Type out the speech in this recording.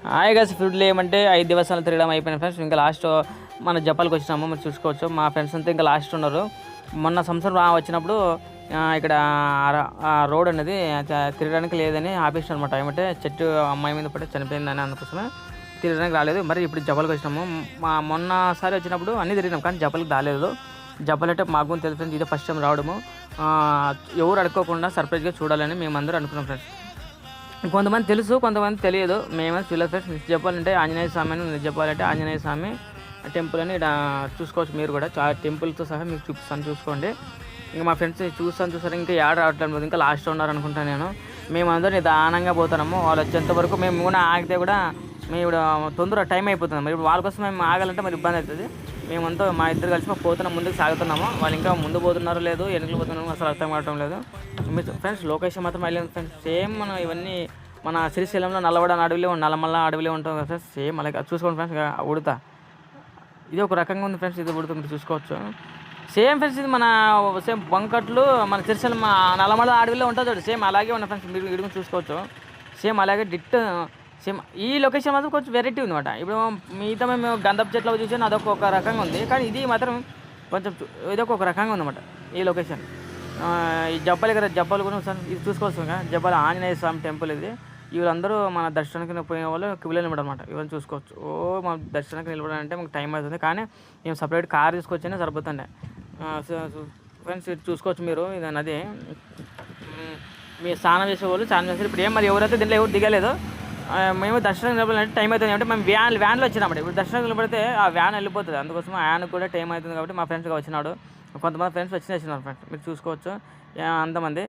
Hi guys, ఫుడ్లు ఏమంటే 5 దివసాలు తిరగడం అయిపోయిన ఫ్రెండ్స్. ఇంకా లాస్ట్ మన జపాల్కి వచ్చినాము. మీరు చూసుకోవచ్చు, మా ఫ్రెండ్స్ అంతా ఇంకా లాస్ట్ ఉన్నారు. మొన్న సంవత్సరం వచ్చినప్పుడు ఇక్కడ రోడ్ అనేది తిరగడానికి లేదని ఆపేసిన అనమాట. ఏమంటే చెట్టు అమ్మాయి మీద పడి చనిపోయిందని, అందుకోసమే తిరగడానికి రాలేదు. మరి ఇప్పుడు జపాల్కి వచ్చినాము. మొన్నసారి వచ్చినప్పుడు అన్నీ తిరిగినాం, కానీ జపాల్కి రాలేదు. జపాల్ అంటే మాకు తెలుసు ఫ్రెండ్స్, ఇదే ఫస్ట్ టైం రావడము. ఎవరు అడుక్కోకుండా సర్ప్రైజ్గా చూడాలని మేమందరూ అనుకున్నాం ఫ్రెండ్స్. కొంతమంది తెలుసు, కొంతమంది తెలియదు. మేమైతే చూడలేదు ఫ్రెండ్స్. నిజ చెప్పాలంటే ఆంజనేయ స్వామి అని, నిజ చెప్పాలంటే ఆంజనేయ స్వామి టెంపుల్ అని ఇక్కడ చూసుకోవచ్చు. మీరు కూడా చాలా టెంపుల్తో సహా మీకు చూపిస్తాను, చూసుకోండి. ఇంకా మా ఫ్రెండ్స్ చూస్తారు, ఇంకా ఏడ రావట్లేదు, ఇంకా లాస్ట్ ఉన్నారు అనుకుంటాను నేను. మేమందరూ నిదానంగా పోతున్నాము. వాళ్ళు వచ్చేంత వరకు మేము కూడా ఆగితే కూడా మేము ఇప్పుడు తొందరగా టైం అయిపోతుంది. మరి ఇప్పుడు వాళ్ళ కోసం మేము ఆగాలంటే మరి ఇబ్బంది అవుతుంది. మేమంతా మా ఇద్దరు కలిసి పోతున్నాం, ముందుకు సాగుతున్నాము. వాళ్ళు ఇంకా ముందు పోతున్నారో లేదు, వెనుకలు పోతున్నారో అసలు అర్థం కావటం లేదు. మీరు ఫ్రెండ్స్ లొకేషన్ మాత్రం వెళ్ళలేదు ఫ్రెండ్స్. సేమ్ మనం ఇవన్నీ మన శ్రీశైలంలో నల్లబడ అడవిలో నల్లమల్ల అడవిలో ఉంటాం కదా ఫ్రెండ్స్. సేమ్ అలాగే చూసుకోండి ఫ్రెండ్స్. ఉడతా ఇది ఒక రకంగా ఉంది ఫ్రెండ్స్. ఇది ఉడతా మీరు చూసుకోవచ్చు. సేమ్ ఫ్రెండ్స్, ఇది మన సేమ్ బంకట్లు మన శ్రీశైలం నల్లమల్ల అడవిలో ఉంటుంది చూడండి. సేమ్ అలాగే ఉన్న ఫ్రెండ్స్, మీరు ఇడుగు చూసుకోవచ్చు. సేమ్ అలాగే డిట్ సేమ్. ఈ లొకేషన్ మాత్రం కొంచెం వెరైటీ ఉందన్నమాట. ఇప్పుడు మిగతా మేము గంధపు చెట్లు చూసాను, అదొక ఒక రకంగా ఉంది. కానీ ఇది మాత్రం కొంచెం ఇదొక ఒక రకంగా ఉందన్నమాట ఈ లొకేషన్. ఈ జబ్బాలి కదా, జబ్బాలు కూడా సార్ ఇది చూసుకోవచ్చు. జబ్బాలి ఆంజనేయ స్వామి టెంపుల్ ఇది. వీళ్ళందరూ మన దర్శనానికి పోయిన వాళ్ళు క్యూలో నిలబడమాట. ఇవన్నీ చూసుకోవచ్చు. మా దర్శనానికి నిలబడాలంటే మాకు టైం అవుతుంది, కానీ మేము సపరేట్ కార్ తీసుకొచ్చినా సరిపోతుండే ఫ్రెండ్స్. ఇది చూసుకోవచ్చు మీరు. ఇది నది. మీ స్నానం చేసేవాళ్ళు స్నానం చేస్తారు. ఇప్పుడు ఏం మరి ఎవరైతే దీంట్లో ఎవరు దిగలేదు. మేము దర్శనం నిలబడాలంటే టైం అవుతుంది కాబట్టి మేము వ్యాన్లో వచ్చినాము. ఇప్పుడు దర్శనం నిలబడితే ఆ వ్యాన్ వెళ్ళిపోతుంది, అందుకోసం ఆ వ్యాన్ కూడా టైం అవుతుంది కాబట్టి మా ఫ్రెండ్స్గా వచ్చినాడు. కొంతమంది ఫ్రెండ్స్ వచ్చినారు ఫ్రెండ్స్, మీరు చూసుకోవచ్చు అంతమంది.